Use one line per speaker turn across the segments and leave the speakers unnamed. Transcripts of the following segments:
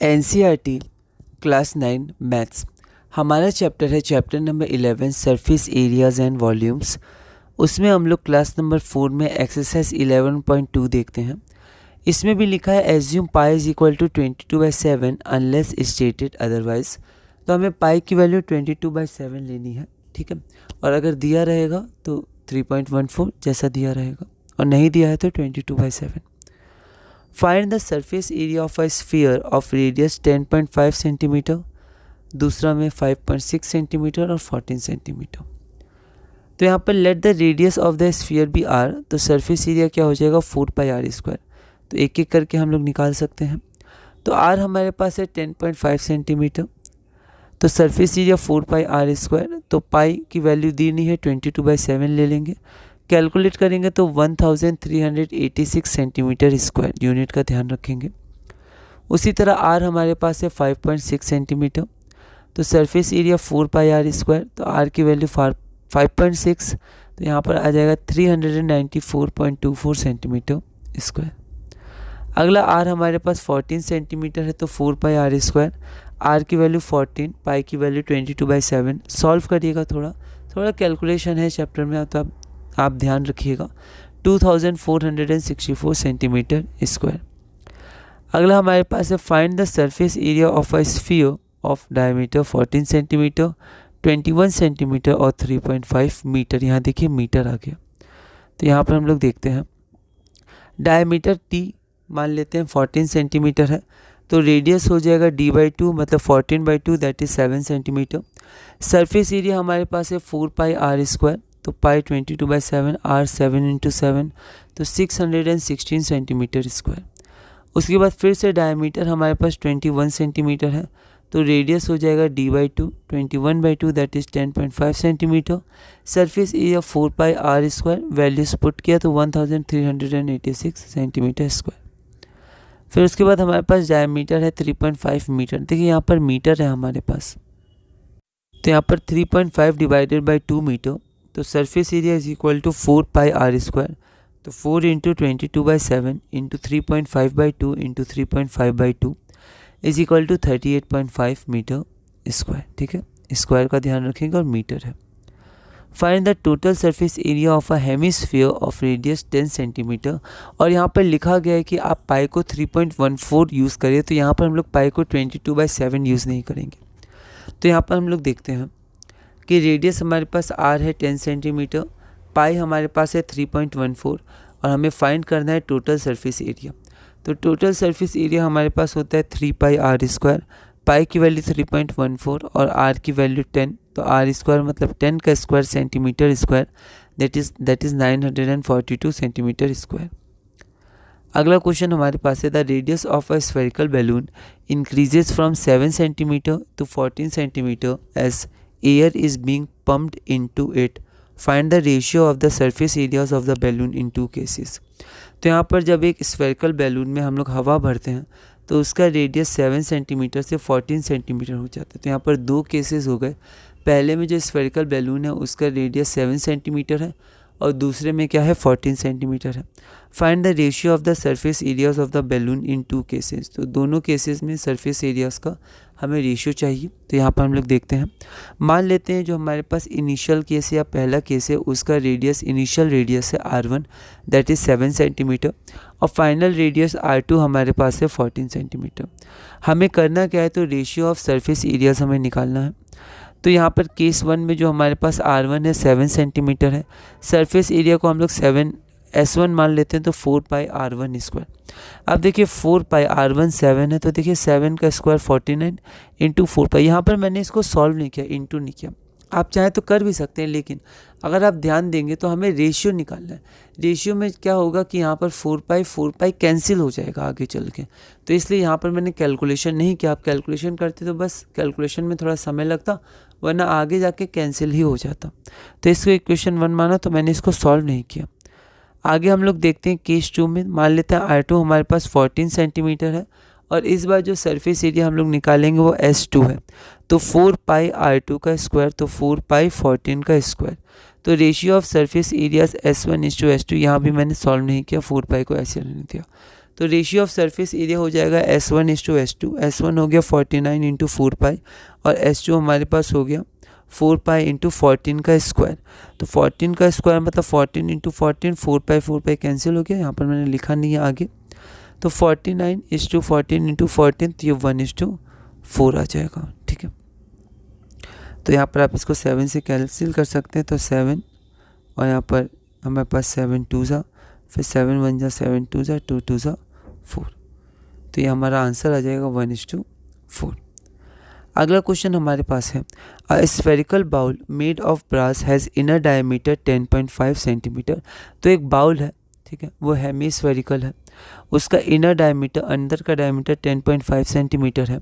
NCERT class 9 maths. हमारा chapter है chapter number 11 surface areas and volumes. उसमें हम लोग क्लास नंबर 4 में एक्सरसाइज 11.2 देखते हैं। इसमें भी लिखा है assume pi is equal to 22/7 unless stated otherwise. तो हमें पाई की वैल्यू 22/7 लेनी है, ठीक है। और अगर दिया रहेगा तो 3.14 जैसा दिया रहेगा, और नहीं दिया है तो 22/7। Find the surface area of a sphere of radius 10.5 centimetre, दूसरा में 5.6 सेंटीमीटर और 14 सेंटीमीटर। तो यहाँ पर let the radius of the sphere be R, तो सरफेस एरिया क्या हो जाएगा 4πr²। तो एक एक करके हम लोग निकाल सकते हैं। तो आर हमारे पास है 10.5 सेंटीमीटर, तो सरफेस एरिया 4πr²। तो पाई की वैल्यू दी नहीं है, 22/7 ले लेंगे। कैलकुलेट करेंगे तो 1386 सेंटीमीटर स्क्वायर यूनिट का ध्यान रखेंगे। उसी तरह आर हमारे पास है 5.6 सेंटीमीटर, तो सरफेस एरिया 4πr²। तो आर की वैल्यू 5.6, तो यहाँ पर आ जाएगा 394.24 सेंटीमीटर स्क्वायर। अगला आर हमारे पास 14 सेंटीमीटर है, तो 4πr²। आर की वैल्यू 14, पाई की वैल्यू 22/7। सॉल्व करिएगा, थोड़ा कैलकुलेशन है चैप्टर में, तो आप ध्यान रखिएगा। 2464 सेंटीमीटर स्क्वायर। अगला हमारे पास है find the surface area of a sphere of diameter 14 centimetre, 21 centimetre और 3.5 मीटर। यहाँ देखिए मीटर आ गया। तो यहाँ पर हम लोग देखते हैं डायमीटर टी मान लेते हैं 14 सेंटीमीटर है, तो रेडियस हो जाएगा d/2, मतलब 14/2 that is 7 centimetre. Surface area हमारे पास है 4πr², तो पाई 22/7, आर 7 × 7, तो 616 सेंटीमीटर स्क्वायर। उसके बाद फिर से डायमीटर हमारे पास 21 सेंटीमीटर है, तो रेडियस हो जाएगा d/2, 21/2 that is 10.5 centimetre. Surface area 4πr², values put किया तो 1386 सेंटीमीटर स्क्वायर। फिर उसके बाद हमारे पास डायमीटर है 3.5 मीटर। देखिए यहाँ पर मीटर है हमारे पास, तो यहाँ पर 3.5 डिवाइडेड बाई 2 मीटर, तो surface area is equal to 4πr²। तो 4 × 22/7 × 3.5/2 × 3.5/2 is equal to 38.5 metre square, ठीक है। स्क्वायर का ध्यान रखेंगे और मीटर है। Find the total surface area of a hemisphere of radius 10 centimetre. और यहाँ पर लिखा गया है कि आप पाई को 3.14 यूज़ करें, तो यहाँ पर हम लोग पाई को 22/7 यूज़ नहीं करेंगे। तो यहाँ पर हम लोग देखते हैं कि रेडियस हमारे पास आर है 10 सेंटीमीटर, पाई हमारे पास है 3.14, और हमें फाइंड करना है टोटल सरफेस एरिया। तो टोटल सरफेस एरिया हमारे पास होता है 3πr²। पाई की वैल्यू 3.14 और आर की वैल्यू 10, तो r² मतलब 10 का square centimetre square, that is 942 centimetre square. अगला क्वेश्चन हमारे पास है the radius of a spherical balloon increases from 7 centimetre to 14 centimetre as air is being pumped into it. Find the ratio of the surface areas of the balloon in 2 cases. तो यहाँ पर जब एक spherical balloon में हम लोग हवा भरते हैं तो उसका रेडियस 7 सेंटीमीटर से 14 सेंटीमीटर हो जाता है। तो यहाँ पर 2 केसेस हो गए। पहले में जो स्फेरिकल बैलून है उसका रेडियस 7 सेंटीमीटर है, और दूसरे में क्या है 14 सेंटीमीटर है। Find the ratio of the surface areas of the balloon in 2 cases. तो दोनों केसेस में सरफेस एरियाज का हमें रेशियो चाहिए। तो यहाँ पर हम लोग देखते हैं, मान लेते हैं जो हमारे पास इनिशियल केस या पहला केस है उसका रेडियस इनिशियल रेडियस है r1 दैट इज 7 सेंटीमीटर, और फाइनल रेडियस r2 हमारे पास है 14 सेंटीमीटर। हमें करना क्या है, तो रेशियो ऑफ सरफेस एरियाज हमें निकालना है। तो यहाँ पर केस 1 में जो हमारे पास r1 है 7 सेंटीमीटर है, सरफेस एरिया को हम लोग S1 मान लेते हैं, तो 4πr1²। अब देखिए 4πr1 7 है, तो देखिए 7 का स्क्वायर 49 × 4π। यहाँ पर मैंने इसको सॉल्व नहीं किया, इंटू नहीं किया। आप चाहे तो कर भी सकते हैं, लेकिन अगर आप ध्यान देंगे तो हमें रेशियो निकालना है। रेशियो में क्या होगा कि यहाँ पर 4π कैंसिल हो जाएगा आगे चल के, तो इसलिए यहाँ पर मैंने कैलकुलेशन नहीं किया। आप कैलकुलेशन करते तो बस कैलकुलेशन में थोड़ा समय लगता, वरना आगे जाके कैंसिल ही हो जाता। तो इसको इक्वेशन 1 माना, तो मैंने इसको सॉल्व नहीं किया। आगे हम लोग देखते हैं केस 2 में। मान लेते हैं r2 हमारे पास 14 सेंटीमीटर है, और इस बार जो सरफेस एरिया हम लोग निकालेंगे वो S2 है, तो 4πr2 का स्क्वायर, तो 4π14 का स्क्वायर। तो ratio of surface areas S1 is to S2, यहाँ भी मैंने सॉल्व नहीं किया, 4π को ऐसे रहने दिया। तो रेशियो ऑफ सरफेस एरिया हो जाएगा S1:S2, S1 हो गया 49 इंटू 4 पाई और S2 हमारे पास हो गया 4 पाई इंटू 14 का स्क्वायर। तो 14 का स्क्वायर मतलब 14 इंटू 14, 4 पाई कैंसिल हो गया, यहाँ पर मैंने लिखा नहीं है आगे। तो 49:14 इंटू 14, तो ये 1:4 आ जाएगा, ठीक है। तो यहाँ पर आप इसको 7 से कैंसिल कर सकते हैं, तो 7 और यहाँ पर हमारे पास 7 2 जा, फिर 7 1 जा 7 2 जा 2 2 जा 4, तो ये हमारा आंसर आ जाएगा 1:4। अगला क्वेश्चन हमारे पास है a spherical bowl made of brass has inner diameter 10.5 centimetre. तो एक बाउल है, ठीक है, वो हेमी स्फेरिकल है, उसका इनर डायमीटर, अंदर का डायमीटर 10.5 सेंटीमीटर है।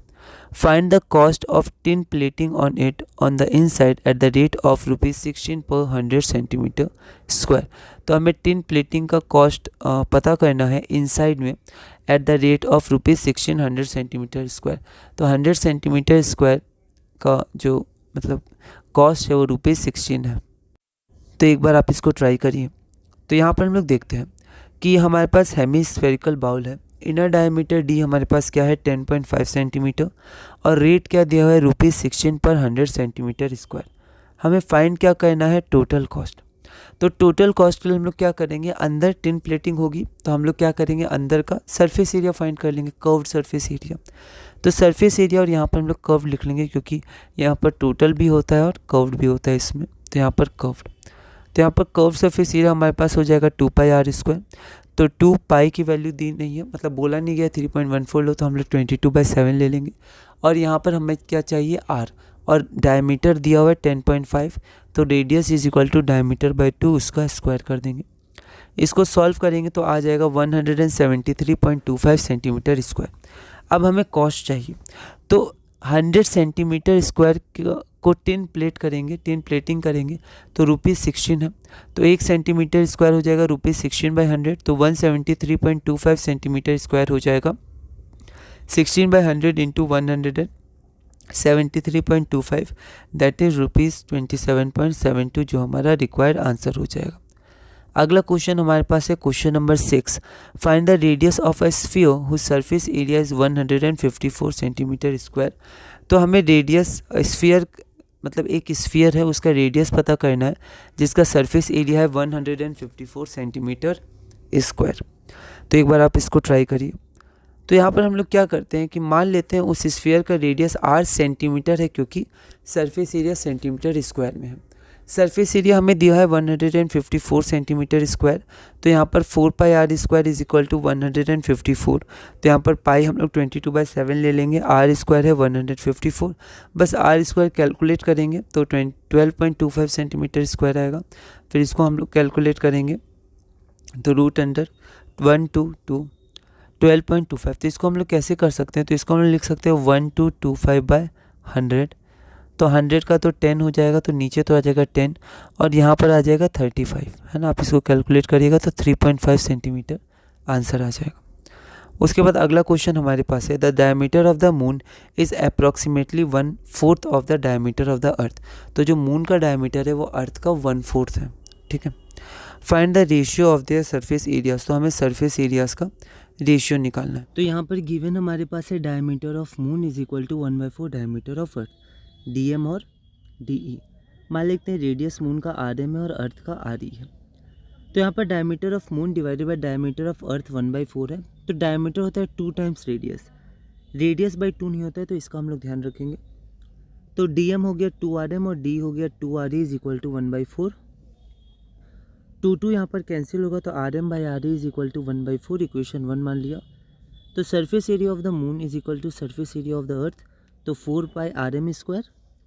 Find the cost of tin plating on it on the inside at the rate of ₹16 पर 100 सेंटीमीटर स्क्वायर। तो हमें टिन प्लेटिंग का कॉस्ट पता करना है इनसाइड में at the rate of ₹16 100 centimetre square. तो 100 सेंटीमीटर स्क्वायर का जो मतलब कॉस्ट है वो ₹16 है। तो एक बार आप इसको ट्राई करिए। तो यहाँ पर हम लोग देखते हैं कि हमारे पास हेमी स्फेरिकल बाउल है, इनर डायमीटर डी हमारे पास क्या है 10.5 सेंटीमीटर और रेट क्या दिया हुआ है ₹16 पर 100 सेंटीमीटर स्क्वायर। हमें फाइंड क्या करना है, टोटल कॉस्ट। तो टोटल कॉस्ट के लिए हम लोग क्या करेंगे, अंदर टिन प्लेटिंग होगी तो हम लोग क्या करेंगे, अंदर का सरफेस एरिया फाइंड कर लेंगे, कर्व्ड सरफेस एरिया। तो सरफेस एरिया और यहाँ पर हम लोग कर्व लिख लेंगे क्योंकि यहाँ पर टोटल भी होता है और कर्व्ड भी होता है इसमें, तो यहाँ पर कर्व्ड। तो यहाँ पर कर्व सरफेस एरिया हमारे पास हो जाएगा 2 पाई r स्क्वायर। तो 2 पाई की वैल्यू दी नहीं है, मतलब बोला नहीं गया 3.14 लो, तो हम लोग 22/7 ले लेंगे। और यहाँ पर हमें क्या चाहिए, r, और डायमीटर दिया हुआ है 10.5, तो radius is equal to diameter by 2, उसका स्क्वायर कर देंगे। इसको सॉल्व करेंगे तो आ जाएगा 173.25 सेंटीमीटर स्क्वायर। अब हमें कॉस्ट चाहिए, तो 100 सेंटीमीटर स्क्वायर को टिन प्लेट करेंगे, टिन प्लेटिंग करेंगे तो ₹16 है। तो 1 सेंटीमीटर स्क्वायर हो जाएगा ₹16/100, तो 173.25 सेंटीमीटर स्क्वायर हो जाएगा 16/100 इंटू 173.25, दैट इज ₹27.72, जो हमारा रिक्वायर्ड आंसर हो जाएगा। अगला क्वेश्चन हमारे पास है question number 6। Find the radius of a sphere whose surface area is 154 centimetre square. तो हमें रेडियस, स्फीयर मतलब एक स्फीयर है उसका रेडियस पता करना है जिसका सरफेस एरिया है 154 सेंटीमीटर स्क्वायर। तो एक बार आप इसको ट्राई करिए। तो यहाँ पर हम लोग क्या करते हैं कि मान लेते हैं उस स्फीयर का रेडियस r सेंटीमीटर है क्योंकि सरफेस एरिया सेंटीमीटर स्क्वायर में है। सरफेस एरिया हमें दिया है 154 सेंटीमीटर स्क्वायर, तो यहाँ पर 4 pi r square is equal to 154। तो यहाँ पर पाई हम लोग 22/7 ले लेंगे, r स्क्वायर है 154, बस r स्क्वायर कैलकुलेट करेंगे तो 12.25 सेंटीमीटर स्क्वायर आएगा। फिर इसको हम लोग कैलकुलेट करेंगे तो √122 12.25। तो इसको हम लोग कैसे कर सकते हैं, तो इसको हम लोग लिख सकते हैं 1225/100। तो 100 का तो 10 हो जाएगा, तो नीचे तो आ जाएगा 10 और यहाँ पर आ जाएगा 35, है ना। आप इसको कैलकुलेट करिएगा तो 3.5 सेंटीमीटर आंसर आ जाएगा। उसके बाद अगला क्वेश्चन हमारे पास है the diameter of the moon is approximately 1/4 of the diameter of the earth. तो जो मून का डायमीटर है वो अर्थ का 1/4 है, ठीक है। Find the ratio of their surface areas. तो हमें सरफेस एरियाज का रेशियो निकालना है। तो यहाँ पर गिवन हमारे पास है diameter of moon is equal to 1/4 diameter of earth, DM और DE। मान लेते हैं रेडियस मून का RM है और अर्थ का RE है। तो यहाँ पर diameter of moon divided by diameter of अर्थ 1/4 है। तो डायमीटर होता है 2 टाइम्स रेडियस, रेडियस बाई 2 नहीं होता है, तो इसका हम लोग ध्यान रखेंगे। तो DM हो गया 2RM और D हो गया 2RE इज इक्वल टू 1/4। 2 यहाँ पर कैंसिल होगा तो RM/RE is equal to 1/4, equation 1 मान लिया। तो surface area of the moon is equal to surface area of the earth, तो 4 pi RM square,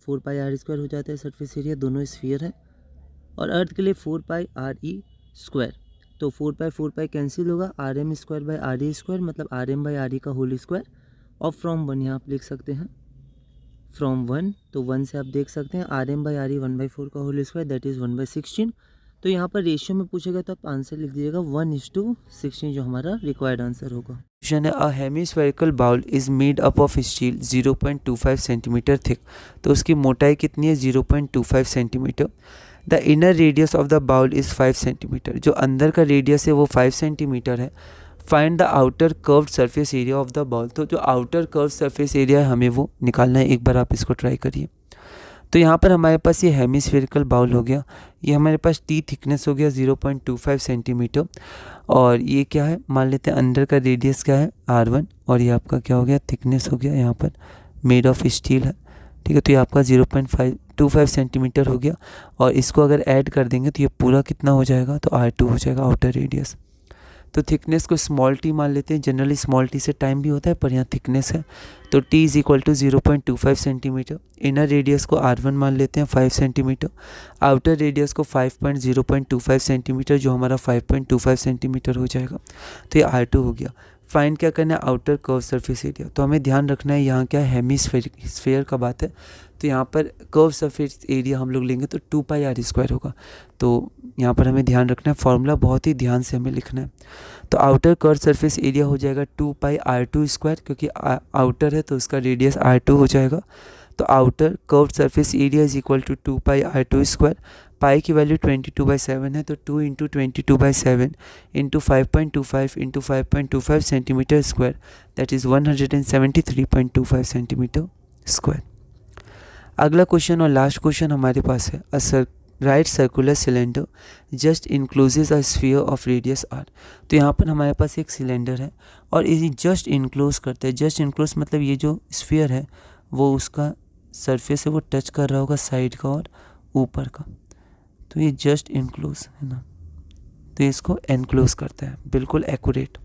4 pi R square हो जाता है सरफेस एरिया, दोनों स्फीयर है। और अर्थ के लिए 4 पाई RE स्क्वायर, तो 4 पाई कैंसिल होगा, RM square by RE square मतलब RM/RE का होल स्क्वायर। और फ्रॉम 1 यहाँ आप लिख सकते हैं, फ्रॉम 1, तो 1 से आप देख सकते हैं RM/RE 1/4 का होल स्क्वायर दैट इज़ 1/16। तो यहाँ पर रेशियो में पूछेगा तो आप आंसर लिख दीजिएगा 1:16, जो हमारा रिक्वायर्ड आंसर होगा। क्वेश्चन है a hemispherical bowl is made up of steel 0.25 centimetre thick. तो उसकी मोटाई कितनी है, 0.25 centimetre. The inner radius of the bowl is 5 centimetre. जो अंदर का रेडियस है वो 5 सेंटीमीटर है। Find the outer curved surface area of the ball. तो जो आउटर कर्व सरफेस एरिया है हमें वो निकालना है। एक बार आप इसको ट्राई करिए। तो यहाँ पर हमारे पास ये हेमिस्फेरिकल बाउल हो गया, ये हमारे पास टी थिकनेस हो गया 0.25 सेंटीमीटर, और ये क्या है मान लेते हैं अंदर का रेडियस क्या है R1, और ये आपका क्या हो गया थिकनेस हो गया यहाँ पर मेड ऑफ स्टील है, ठीक है। तो ये आपका 0.25 सेंटीमीटर हो गया, और इसको अगर ऐड कर देंगे तो ये पूरा कितना हो जाएगा, तो R2 हो जाएगा आउटर रेडियस। तो थिकनेस को स्मॉल टी मान लेते हैं, जनरली स्मॉल टी से टाइम भी होता है पर यहाँ थिकनेस है, तो T is equal to 0.25 centimetre. Inner radius को R1 मान लेते हैं 5 सेंटीमीटर, आउटर रेडियस को 0.25 सेंटीमीटर, जो हमारा 5.25 सेंटीमीटर हो जाएगा। तो ये R2 हो गया। फाइंड क्या करना है, आउटर कर्व सरफेस एरिया। तो हमें ध्यान रखना है यहाँ क्या है, हेमिस्फेयर का बात है, तो यहाँ पर कर्व सरफेस एरिया हम लोग लेंगे तो 2πr² होगा। तो यहाँ पर हमें ध्यान रखना है, फॉर्मूला बहुत ही ध्यान से हमें लिखना है। तो आउटर कर्व सरफेस एरिया हो जाएगा 2πr², क्योंकि आउटर है तो उसका रेडियस R2 हो जाएगा। तो outer curve surface area is equal to 2πr²। Pi की वैल्यू 22/7 है, तो 2 × 22/7 × 5.25 × 5.25 centimetre square, that is 173.25 centimetre square. अगला क्वेश्चन और लास्ट क्वेश्चन हमारे पास है, right circular cylinder just encloses a sphere of radius R। तो यहाँ पर हमारे पास एक सिलेंडर है और इसे जस्ट इनक्लोज करते हैं। जस्ट इनक्लोज मतलब ये जो स्फीयर है वो उसका सरफेस है वो टच कर रहा होगा साइड का और ऊपर का, तो ये जस्ट इनक्लोज है ना, तो इसको एनक्लोज करता है, बिल्कुल एक्यूरेट,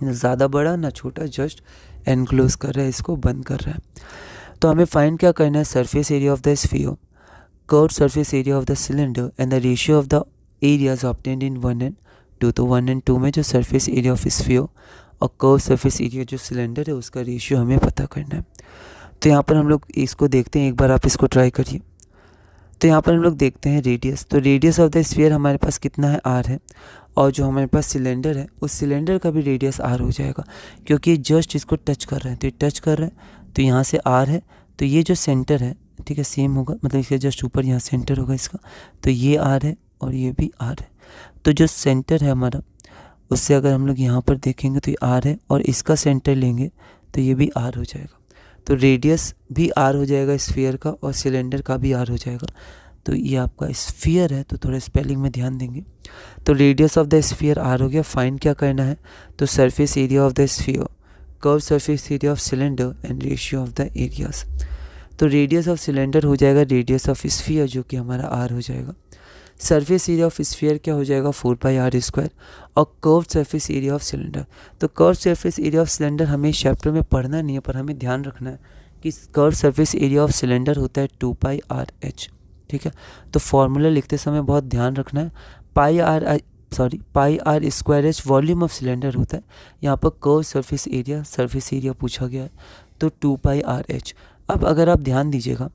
ज़्यादा बड़ा ना छोटा, जस्ट एनक्लोज कर रहा है, इसको बंद कर रहा है। तो हमें फाइंड क्या करना है, surface area of the sphere, curved surface area of the cylinder and the ratio of the areas obtained in 1 and 2। तो 1 and 2 में जो सरफेस एरिया ऑफ स्फीयर और कर्व सरफेस एरिया जो सिलेंडर है उसका रेशियो हमें पता करना है। तो यहाँ पर हम लोग इसको देखते हैं, एक बार आप इसको ट्राई करिए। तो यहाँ पर हम लोग देखते हैं रेडियस, तो रेडियस ऑफ द स्फीयर हमारे पास कितना है, R है, और जो हमारे पास सिलेंडर है उस सिलेंडर का भी रेडियस R हो जाएगा, क्योंकि ये जस्ट इसको टच कर रहे हैं, तो ये टच कर रहे हैं, तो यहाँ से R है, तो ये जो सेंटर है ठीक है सेम होगा, मतलब इसके जस्ट ऊपर यहाँ सेंटर होगा इसका, तो ये R है और ये भी R है। तो जो सेंटर है हमारा उससे अगर हम लोग यहाँ पर देखेंगे तो ये R है, और इसका सेंटर लेंगे तो ये भी R हो जाएगा। तो रेडियस भी R हो जाएगा स्फीयर का, और सिलेंडर का भी R हो जाएगा। तो ये आपका स्फीयर है, तो थोड़ा स्पेलिंग में ध्यान देंगे। तो radius of the sphere R हो गया। फाइंड क्या करना है, तो surface area of the sphere, curve surface area of cylinder and ratio of the areas. तो रेडियस ऑफ सिलेंडर हो जाएगा रेडियस ऑफ स्फीयर, जो कि हमारा R हो जाएगा। सरफेस एरिया ऑफ स्फीयर क्या हो जाएगा, 4πr², और curve surface area of cylinder. तो curve surface area of cylinder हमें चैप्टर में पढ़ना नहीं है, पर हमें ध्यान रखना है कि curve surface area of cylinder होता है 2πrh, ठीक है। तो फॉर्मूला लिखते समय बहुत ध्यान रखना है, πr² वॉल्यूम ऑफ सिलेंडर होता है, यहाँ पर कर्व सरफेस एरिया पूछा गया है, तो 2πrh। अब अगर आप ध्यान दीजिएगा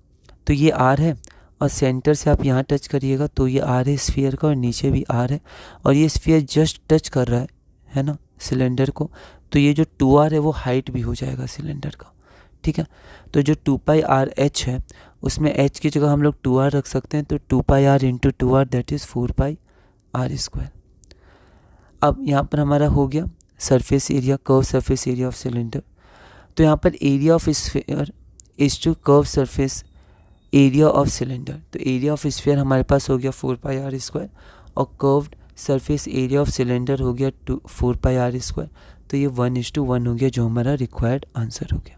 तो ये R है, और सेंटर से आप यहाँ टच करिएगा तो ये R है स्फीयर का, और नीचे भी R है, और ये स्फीयर जस्ट टच कर रहा है ना सिलेंडर को, तो ये जो 2R है वो हाइट भी हो जाएगा सिलेंडर का, ठीक है। तो जो 2πrh है उसमें h की जगह हम लोग 2R रख सकते हैं, तो 2πr × 2R that is 4πr²। अब यहाँ पर हमारा हो गया surface area, curve surface area of cylinder. तो यहाँ पर area of sphere is to curve surface area of cylinder. तो एरिया ऑफ स्फीयर हमारे पास हो गया 4πr², और curved surface area of cylinder हो गया 4πr²। तो ये 1:1 हो गया, जो हमारा रिक्वायर्ड आंसर हो गया।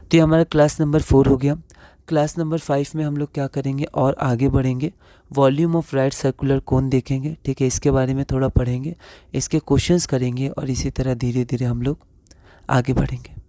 तो ये हमारा क्लास नंबर 4 हो गया। क्लास नंबर 5 में हम लोग क्या करेंगे और आगे बढ़ेंगे, volume of right circular cone देखेंगे, ठीक है, इसके बारे में थोड़ा पढ़ेंगे, इसके क्वेश्चंस करेंगे, और इसी तरह धीरे धीरे हम लोग आगे बढ़ेंगे।